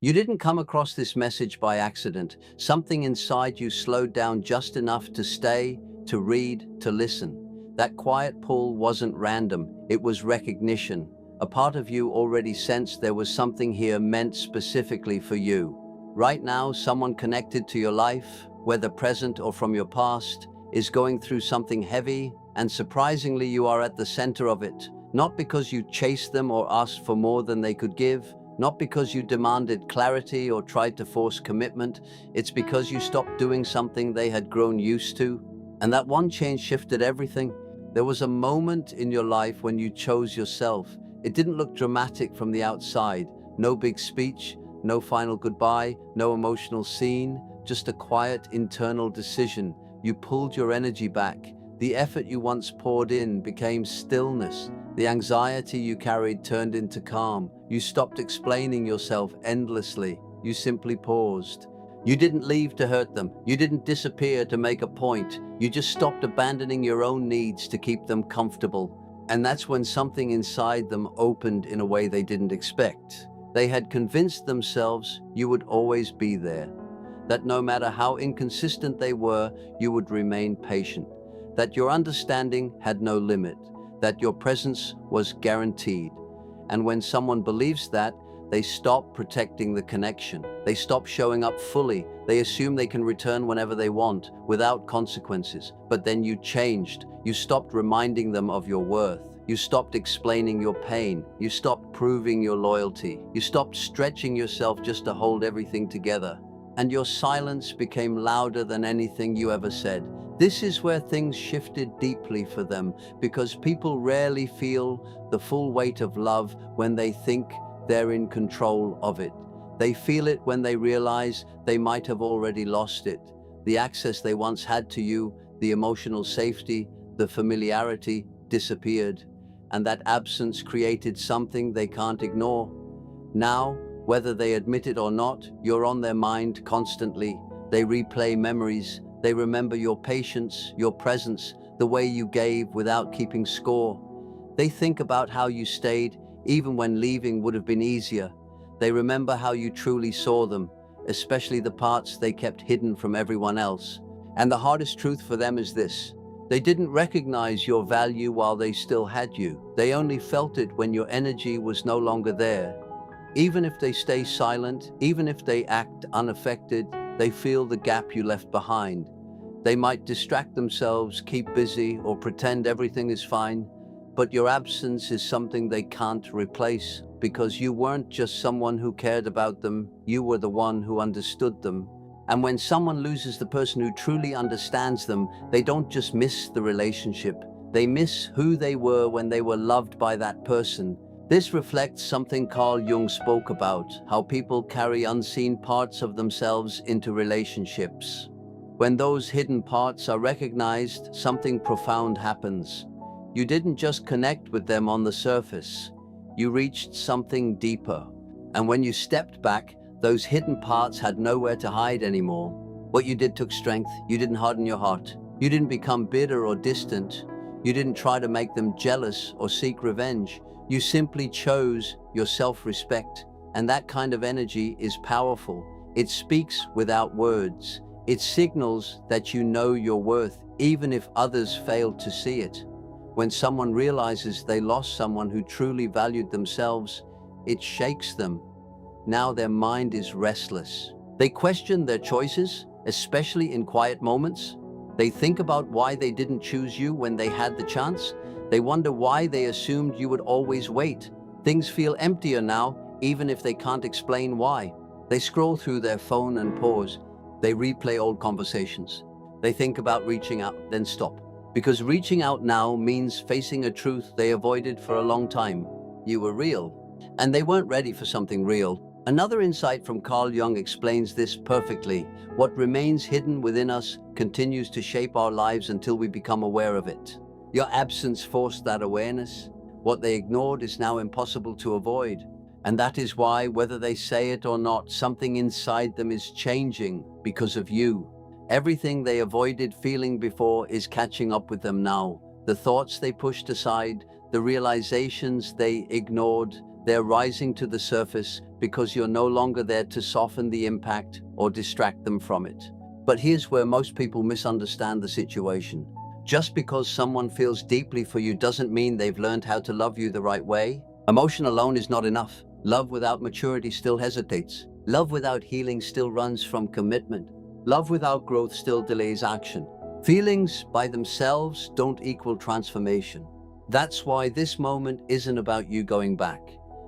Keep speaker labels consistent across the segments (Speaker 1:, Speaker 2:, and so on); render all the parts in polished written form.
Speaker 1: You didn't come across this message by accident. Something inside you slowed down just enough to stay, to read, to listen. That quiet pull wasn't random, it was recognition. A part of you already sensed there was something here meant specifically for you. Right now, someone connected to your life, whether present or from your past, is going through something heavy, and surprisingly, you are at the center of it. Not because you chased them or asked for more than they could give, not because you demanded clarity or tried to force commitment, it's because you stopped doing something they had grown used to. And that one change shifted everything. There was a moment in your life when you chose yourself. It didn't look dramatic from the outside. No big speech, no final goodbye, no emotional scene, just a quiet internal decision. You pulled your energy back. The effort you once poured in became stillness. The anxiety you carried turned into calm. You stopped explaining yourself endlessly. You simply paused. You didn't leave to hurt them. You didn't disappear to make a point. You just stopped abandoning your own needs to keep them comfortable. And that's when something inside them opened in a way they didn't expect. They had convinced themselves you would always be there. That no matter how inconsistent they were, you would remain patient. That your understanding had no limit. That your presence was guaranteed. And when someone believes that, they stop protecting the connection. They stop showing up fully. They assume they can return whenever they want, without consequences. But then you changed. You stopped reminding them of your worth. You stopped explaining your pain. You stopped proving your loyalty. You stopped stretching yourself just to hold everything together. And your silence became louder than anything you ever said. This is where things shifted deeply for them, because people rarely feel the full weight of love when they think they're in control of it. They feel it when they realize they might have already lost it. The access they once had to you, the emotional safety, the familiarity disappeared, and that absence created something they can't ignore. Now, whether they admit it or not, you're on their mind constantly. They replay memories. They remember your patience, your presence, the way you gave without keeping score. They think about how you stayed, even when leaving would have been easier. They remember how you truly saw them, especially the parts they kept hidden from everyone else. And the hardest truth for them is this: they didn't recognize your value while they still had you. They only felt it when your energy was no longer there. Even if they stay silent, even if they act unaffected, they feel the gap you left behind. They might distract themselves, keep busy, or pretend everything is fine, but your absence is something they can't replace, because you weren't just someone who cared about them, you were the one who understood them. And when someone loses the person who truly understands them, they don't just miss the relationship, they miss who they were when they were loved by that person. This reflects something Carl Jung spoke about, how people carry unseen parts of themselves into relationships. When those hidden parts are recognized, something profound happens. You didn't just connect with them on the surface, you reached something deeper. And when you stepped back, those hidden parts had nowhere to hide anymore. What you did took strength. You didn't harden your heart. You didn't become bitter or distant. You didn't try to make them jealous or seek revenge. You simply chose your self-respect. And that kind of energy is powerful. It speaks without words. It signals that you know your worth, even if others fail to see it. When someone realizes they lost someone who truly valued themselves, it shakes them. Now their mind is restless. They question their choices, especially in quiet moments. They think about why they didn't choose you when they had the chance. They wonder why they assumed you would always wait. Things feel emptier now, even if they can't explain why. They scroll through their phone and pause. They replay old conversations. They think about reaching out, then stop. Because reaching out now means facing a truth they avoided for a long time. You were real, and they weren't ready for something real. Another insight from Carl Jung explains this perfectly. What remains hidden within us continues to shape our lives until we become aware of it. Your absence forced that awareness. What they ignored is now impossible to avoid. And that is why, whether they say it or not, something inside them is changing because of you. Everything they avoided feeling before is catching up with them now. The thoughts they pushed aside, the realizations they ignored, They're rising to the surface because you're no longer there to soften the impact or distract them from it. But here's where most people misunderstand the situation. Just because someone feels deeply for you doesn't mean they've learned how to love you the right way. Emotion alone is not enough. Love without maturity still hesitates. Love without healing still runs from commitment. Love without growth still delays action. Feelings by themselves don't equal transformation. That's why this moment isn't about you going back.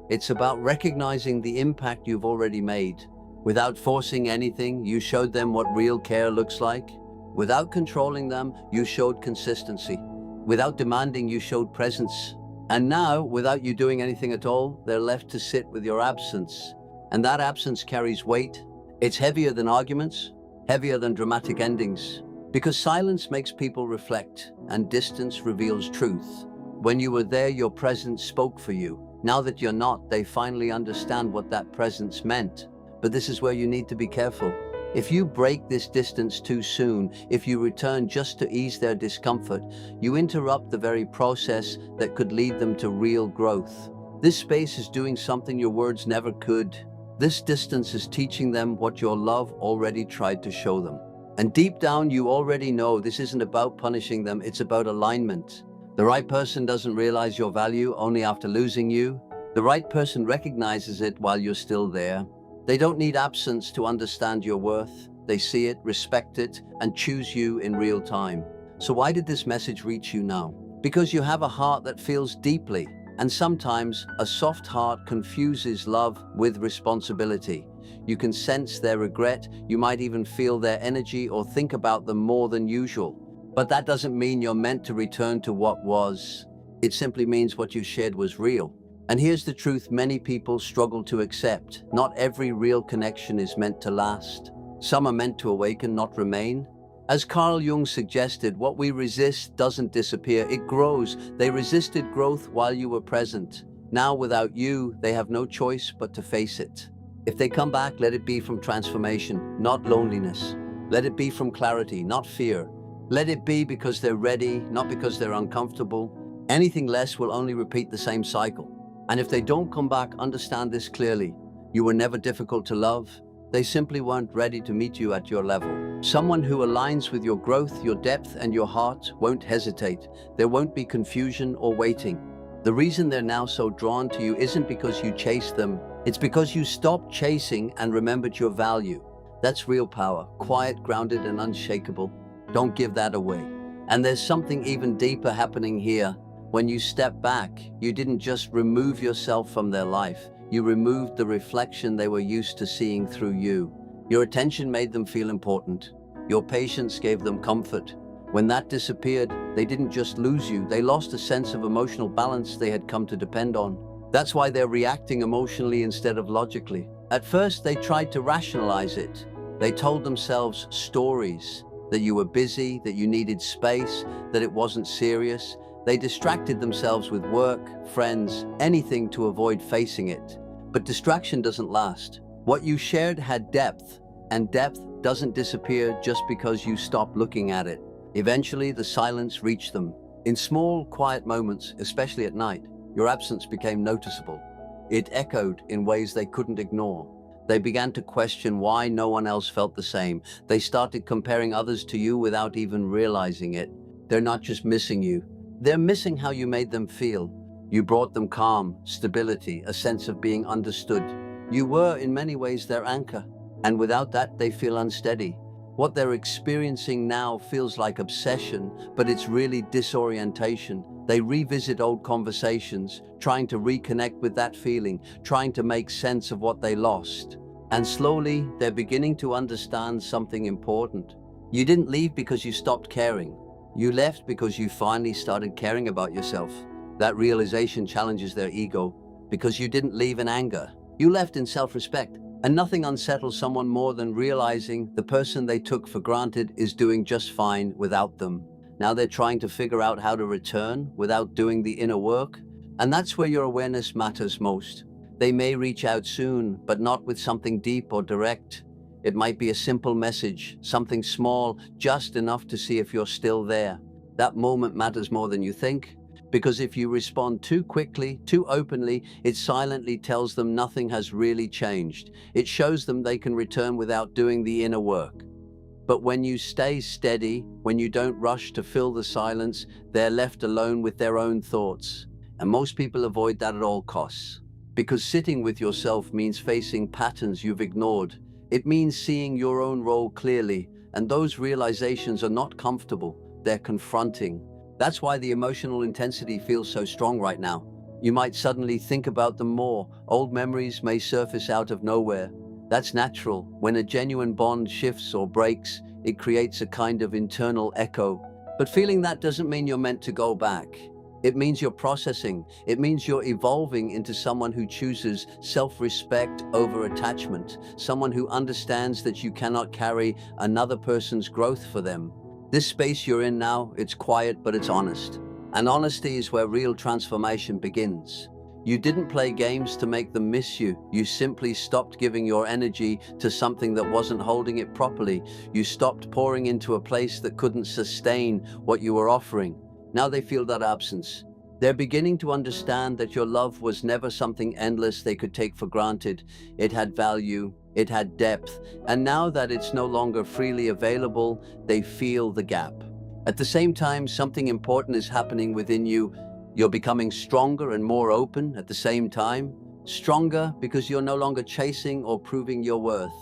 Speaker 1: It's about recognizing the impact you've already made. Without forcing anything, you showed them what real care looks like. Without controlling them, you showed consistency. Without demanding, you showed presence. And now, without you doing anything at all, they're left to sit with your absence. And that absence carries weight. It's heavier than arguments, heavier than dramatic endings. Because silence makes people reflect, and distance reveals truth. When you were there, your presence spoke for you. Now that you're not, they finally understand what that presence meant. But this is where you need to be careful. If you break this distance too soon, if you return just to ease their discomfort, you interrupt the very process that could lead them to real growth. This space is doing something your words never could. This distance is teaching them what your love already tried to show them. And deep down, you already know this isn't about punishing them, it's about alignment. The right person doesn't realize your value only after losing you. The right person recognizes it while you're still there. They don't need absence to understand your worth. They see it, respect it, and choose you in real time. So why did this message reach you now? Because you have a heart that feels deeply, and sometimes a soft heart confuses love with responsibility. You can sense their regret, you might even feel their energy or think about them more than usual. But that doesn't mean you're meant to return to what was. It simply means what you shared was real. And here's the truth many people struggle to accept. Not every real connection is meant to last. Some are meant to awaken, not remain. As Carl Jung suggested, what we resist doesn't disappear, it grows. They resisted growth while you were present. Now, without you, they have no choice but to face it. If they come back, let it be from transformation, not loneliness. Let it be from clarity, not fear. Let it be because they're ready, not because they're uncomfortable. Anything less will only repeat the same cycle. And if they don't come back, understand this clearly. You were never difficult to love. They simply weren't ready to meet you at your level. Someone who aligns with your growth, your depth, and your heart won't hesitate. There won't be confusion or waiting. The reason they're now so drawn to you isn't because you chased them. It's because you stopped chasing and remembered your value. That's real power, quiet, grounded, and unshakable. Don't give that away. And there's something even deeper happening here. When you step back, you didn't just remove yourself from their life. You removed the reflection they were used to seeing through you. Your attention made them feel important. Your patience gave them comfort. When that disappeared, they didn't just lose you. They lost a sense of emotional balance they had come to depend on. That's why they're reacting emotionally instead of logically. At first, they tried to rationalize it. They told themselves stories that you were busy, that you needed space, that it wasn't serious. They distracted themselves with work, friends, anything to avoid facing it. But distraction doesn't last. What you shared had depth, and depth doesn't disappear just because you stop looking at it. Eventually, the silence reached them. In small, quiet moments, especially at night, your absence became noticeable. It echoed in ways they couldn't ignore. They began to question why no one else felt the same. They started comparing others to you without even realizing it. They're not just missing you. They're missing how you made them feel. You brought them calm, stability, a sense of being understood. You were, in many ways, their anchor. And without that, they feel unsteady. What they're experiencing now feels like obsession, but it's really disorientation. They revisit old conversations, trying to reconnect with that feeling, trying to make sense of what they lost. And slowly, they're beginning to understand something important. You didn't leave because you stopped caring. You left because you finally started caring about yourself. That realization challenges their ego, because you didn't leave in anger. You left in self-respect. And nothing unsettles someone more than realizing the person they took for granted is doing just fine without them. Now they're trying to figure out how to return without doing the inner work. And that's where your awareness matters most. They may reach out soon, but not with something deep or direct. It might be a simple message, something small, just enough to see if you're still there. That moment matters more than you think. Because if you respond too quickly, too openly, it silently tells them nothing has really changed. It shows them they can return without doing the inner work. But when you stay steady, when you don't rush to fill the silence, they're left alone with their own thoughts. And most people avoid that at all costs. Because sitting with yourself means facing patterns you've ignored. It means seeing your own role clearly, and those realizations are not comfortable, they're confronting. That's why the emotional intensity feels so strong right now. You might suddenly think about them more. Old memories may surface out of nowhere. That's natural. When a genuine bond shifts or breaks, it creates a kind of internal echo. But feeling that doesn't mean you're meant to go back. It means you're processing. It means you're evolving into someone who chooses self-respect over attachment, someone who understands that you cannot carry another person's growth for them. This space you're in now, it's quiet, but it's honest. And honesty is where real transformation begins. You didn't play games to make them miss you. You simply stopped giving your energy to something that wasn't holding it properly. You stopped pouring into a place that couldn't sustain what you were offering. Now they feel that absence. They're beginning to understand that your love was never something endless they could take for granted. It had value, it had depth, and now that it's no longer freely available, they feel the gap. At the same time, something important is happening within you. You're becoming stronger and more open at the same time. Stronger because you're no longer chasing or proving your worth.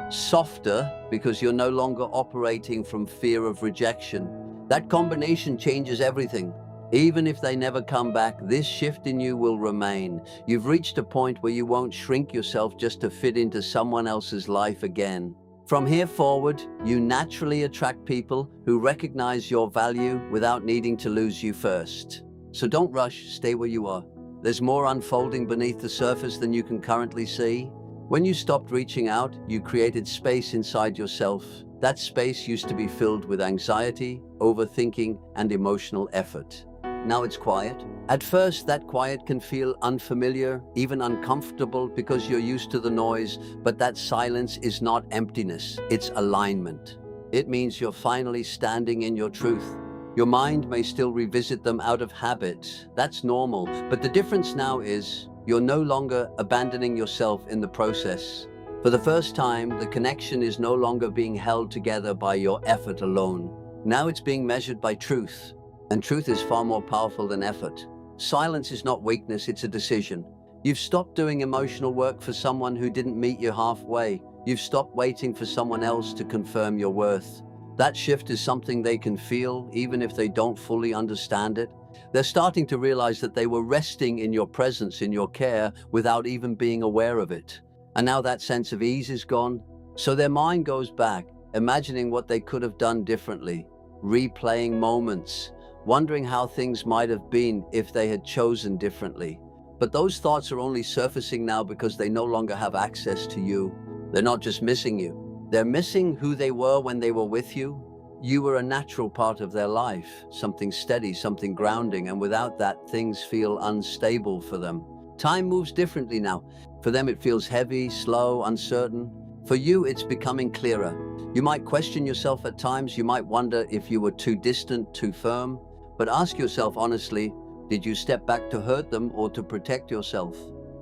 Speaker 1: Softer because you're no longer operating from fear of rejection. That combination changes everything. Even if they never come back, this shift in you will remain. You've reached a point where you won't shrink yourself just to fit into someone else's life again. From here forward, you naturally attract people who recognize your value without needing to lose you first. So don't rush, stay where you are. There's more unfolding beneath the surface than you can currently see. When you stopped reaching out, you created space inside yourself. That space used to be filled with anxiety, overthinking, and emotional effort. Now it's quiet. At first, that quiet can feel unfamiliar, even uncomfortable because you're used to the noise, but that silence is not emptiness, it's alignment. It means you're finally standing in your truth. Your mind may still revisit them out of habit. That's normal, but the difference now is you're no longer abandoning yourself in the process. For the first time, the connection is no longer being held together by your effort alone. Now it's being measured by truth. And truth is far more powerful than effort. Silence is not weakness, it's a decision. You've stopped doing emotional work for someone who didn't meet you halfway. You've stopped waiting for someone else to confirm your worth. That shift is something they can feel, even if they don't fully understand it. They're starting to realize that they were resting in your presence, in your care, without even being aware of it. And now that sense of ease is gone. So their mind goes back, imagining what they could have done differently, replaying moments, wondering how things might have been if they had chosen differently. But those thoughts are only surfacing now because they no longer have access to you. They're not just missing you. They're missing who they were when they were with you. You were a natural part of their life, something steady, something grounding, and without that, things feel unstable for them. Time moves differently now. For them, it feels heavy, slow, uncertain. For you, it's becoming clearer. You might question yourself at times. You might wonder if you were too distant, too firm. But ask yourself honestly, did you step back to hurt them or to protect yourself?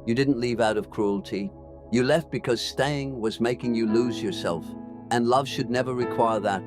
Speaker 1: You didn't leave out of cruelty. You left because staying was making you lose yourself. And love should never require that.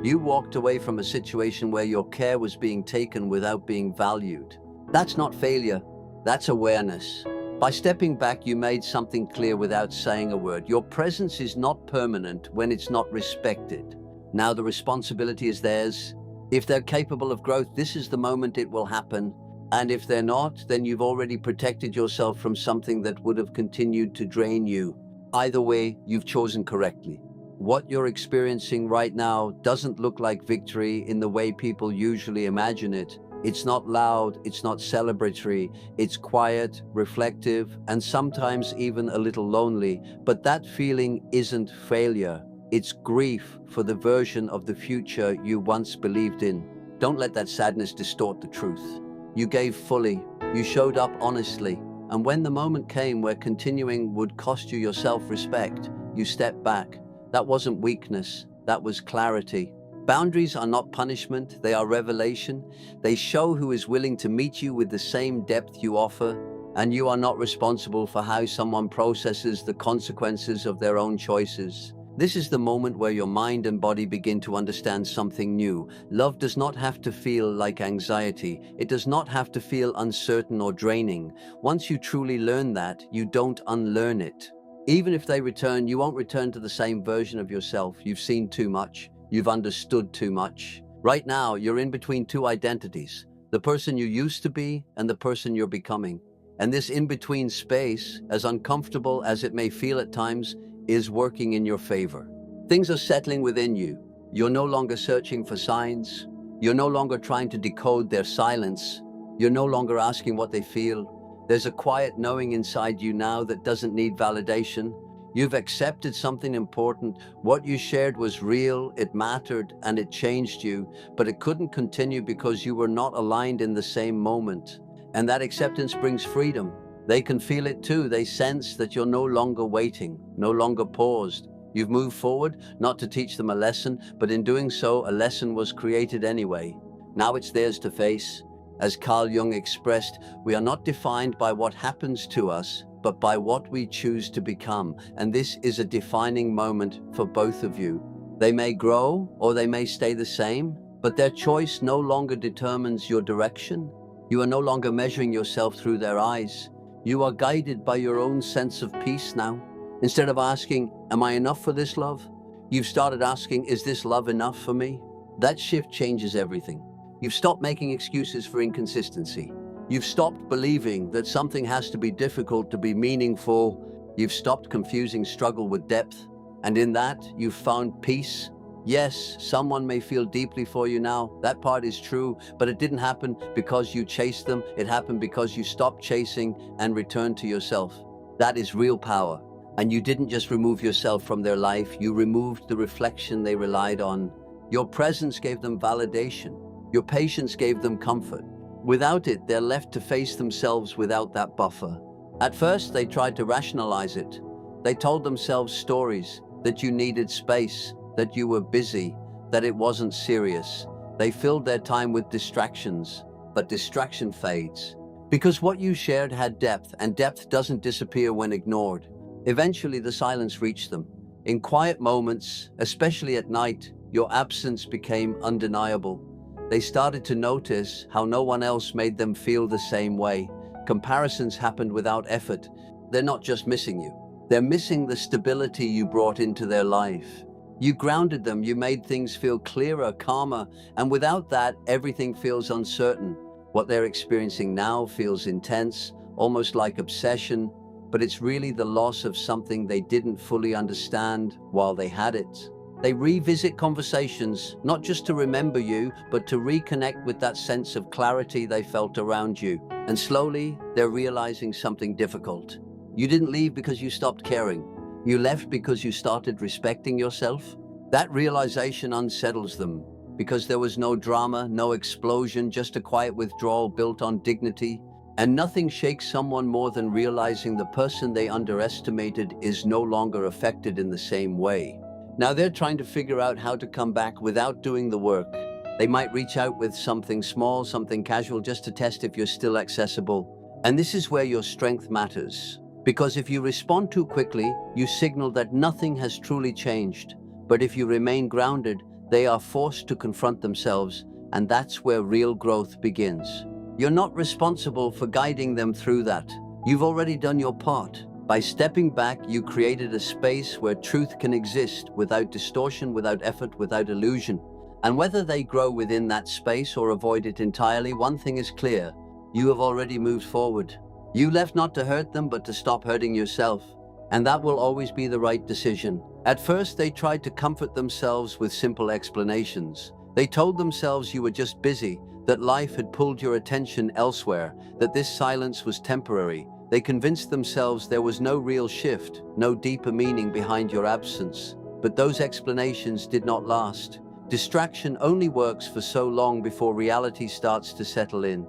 Speaker 1: You walked away from a situation where your care was being taken without being valued. That's not failure, that's awareness. By stepping back, you made something clear without saying a word. Your presence is not permanent when it's not respected. Now the responsibility is theirs. If they're capable of growth, this is the moment it will happen. And if they're not, then you've already protected yourself from something that would have continued to drain you. Either way, you've chosen correctly. What you're experiencing right now doesn't look like victory in the way people usually imagine it. It's not loud, it's not celebratory, it's quiet, reflective, and sometimes even a little lonely. But that feeling isn't failure. It's grief for the version of the future you once believed in. Don't let that sadness distort the truth. You gave fully, you showed up honestly, and when the moment came where continuing would cost you your self-respect, you stepped back. That wasn't weakness, that was clarity. Boundaries are not punishment, they are revelation. They show who is willing to meet you with the same depth you offer, and you are not responsible for how someone processes the consequences of their own choices. This is the moment where your mind and body begin to understand something new. Love does not have to feel like anxiety. It does not have to feel uncertain or draining. Once you truly learn that, you don't unlearn it. Even if they return, you won't return to the same version of yourself. You've seen too much. You've understood too much. Right now, you're in between two identities, the person you used to be and the person you're becoming. And this in-between space, as uncomfortable as it may feel at times, is working in your favor. Things are settling within you. You're no longer searching for signs. You're no longer trying to decode their silence. You're no longer asking what they feel. There's a quiet knowing inside you now that doesn't need validation. You've accepted something important. What you shared was real, it mattered, and it changed you, but it couldn't continue because you were not aligned in the same moment. And that acceptance brings freedom. They can feel it too. They sense that you're no longer waiting, no longer paused. You've moved forward, not to teach them a lesson, but in doing so, a lesson was created anyway. Now it's theirs to face. As Carl Jung expressed, we are not defined by what happens to us, but by what we choose to become. And this is a defining moment for both of you. They may grow or they may stay the same, but their choice no longer determines your direction. You are no longer measuring yourself through their eyes. You are guided by your own sense of peace now. Instead of asking, am I enough for this love? You've started asking, is this love enough for me? That shift changes everything. You've stopped making excuses for inconsistency. You've stopped believing that something has to be difficult to be meaningful. You've stopped confusing struggle with depth. And in that, you've found peace. Yes, someone may feel deeply for you now. That part is true, but it didn't happen because you chased them. It happened because you stopped chasing and returned to yourself. That is real power. And you didn't just remove yourself from their life, you removed the reflection they relied on. Your presence gave them validation. Your patience gave them comfort. Without it, they're left to face themselves without that buffer. At first, they tried to rationalize it. They told themselves stories that you needed space, that you were busy, that it wasn't serious. They filled their time with distractions, but distraction fades. Because what you shared had depth, and depth doesn't disappear when ignored. Eventually, the silence reached them. In quiet moments, especially at night, your absence became undeniable. They started to notice how no one else made them feel the same way. Comparisons happened without effort. They're not just missing you. They're missing the stability you brought into their life. You grounded them, you made things feel clearer, calmer, and without that, everything feels uncertain. What they're experiencing now feels intense, almost like obsession, but it's really the loss of something they didn't fully understand while they had it. They revisit conversations, not just to remember you, but to reconnect with that sense of clarity they felt around you. And slowly, they're realizing something difficult. You didn't leave because you stopped caring. You left because you started respecting yourself. That realization unsettles them, because there was no drama, no explosion, just a quiet withdrawal built on dignity. And nothing shakes someone more than realizing the person they underestimated is no longer affected in the same way. Now they're trying to figure out how to come back without doing the work. They might reach out with something small, something casual, just to test if you're still accessible. And this is where your strength matters. Because if you respond too quickly, you signal that nothing has truly changed. But if you remain grounded, they are forced to confront themselves, and that's where real growth begins. You're not responsible for guiding them through that. You've already done your part. By stepping back, you created a space where truth can exist without distortion, without effort, without illusion. And whether they grow within that space or avoid it entirely, one thing is clear. You have already moved forward. You left not to hurt them, but to stop hurting yourself. And that will always be the right decision. At first, they tried to comfort themselves with simple explanations. They told themselves you were just busy, that life had pulled your attention elsewhere, that this silence was temporary. They convinced themselves there was no real shift, no deeper meaning behind your absence. But those explanations did not last. Distraction only works for so long before reality starts to settle in.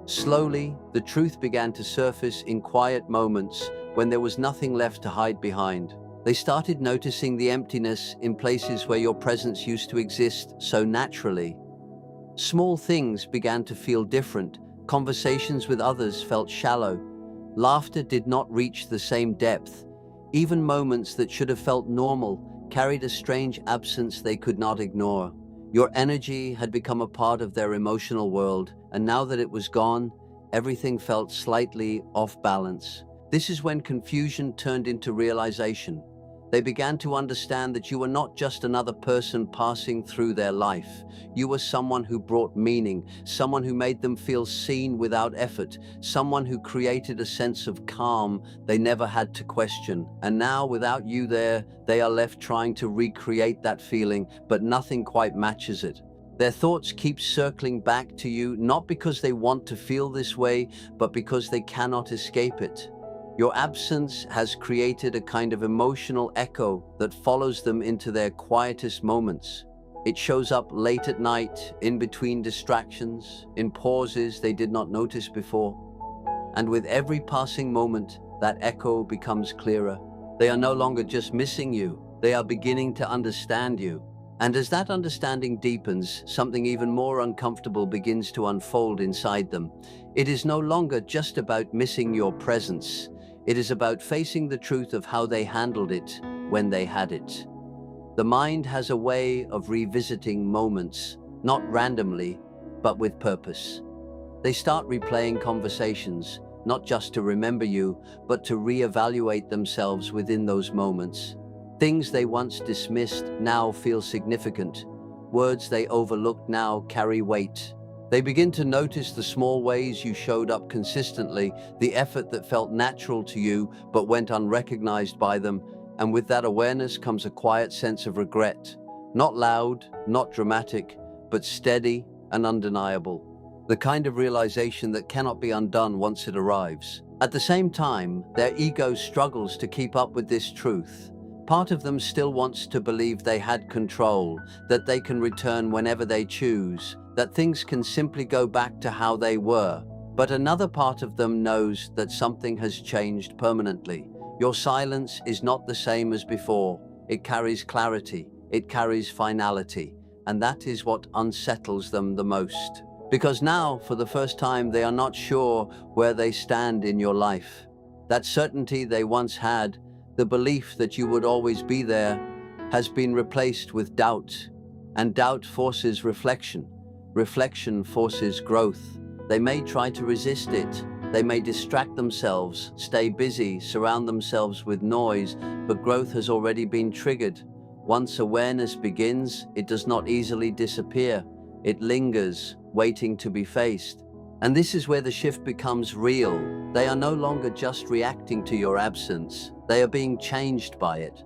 Speaker 1: Slowly, the truth began to surface in quiet moments when there was nothing left to hide behind. They started noticing the emptiness in places where your presence used to exist so naturally. Small things began to feel different. Conversations with others felt shallow. Laughter did not reach the same depth. Even moments that should have felt normal carried a strange absence they could not ignore. Your energy had become a part of their emotional world, and now that it was gone, everything felt slightly off balance. This is when confusion turned into realization. They began to understand that you were not just another person passing through their life. You were someone who brought meaning, someone who made them feel seen without effort, someone who created a sense of calm they never had to question. And now, without you there, they are left trying to recreate that feeling, but nothing quite matches it. Their thoughts keep circling back to you, not because they want to feel this way, but because they cannot escape it. Your absence has created a kind of emotional echo that follows them into their quietest moments. It shows up late at night, in between distractions, in pauses they did not notice before. And with every passing moment, that echo becomes clearer. They are no longer just missing you, they are beginning to understand you. And as that understanding deepens, something even more uncomfortable begins to unfold inside them. It is no longer just about missing your presence. It is about facing the truth of how they handled it when they had it. The mind has a way of revisiting moments, not randomly, but with purpose. They start replaying conversations, not just to remember you, but to reevaluate themselves within those moments. Things they once dismissed now feel significant. Words they overlooked now carry weight. They begin to notice the small ways you showed up consistently, the effort that felt natural to you but went unrecognized by them, and with that awareness comes a quiet sense of regret. Not loud, not dramatic, but steady and undeniable. The kind of realization that cannot be undone once it arrives. At the same time, their ego struggles to keep up with this truth. Part of them still wants to believe they had control, that they can return whenever they choose, that things can simply go back to how they were. But another part of them knows that something has changed permanently. Your silence is not the same as before. It carries clarity, it carries finality, and that is what unsettles them the most. Because now, for the first time, they are not sure where they stand in your life. That certainty they once had, the belief that you would always be there, has been replaced with doubt. And doubt forces reflection. Reflection forces growth. They may try to resist it. They may distract themselves, stay busy, surround themselves with noise, but growth has already been triggered. Once awareness begins, it does not easily disappear. It lingers, waiting to be faced. And this is where the shift becomes real. They are no longer just reacting to your absence. They are being changed by it.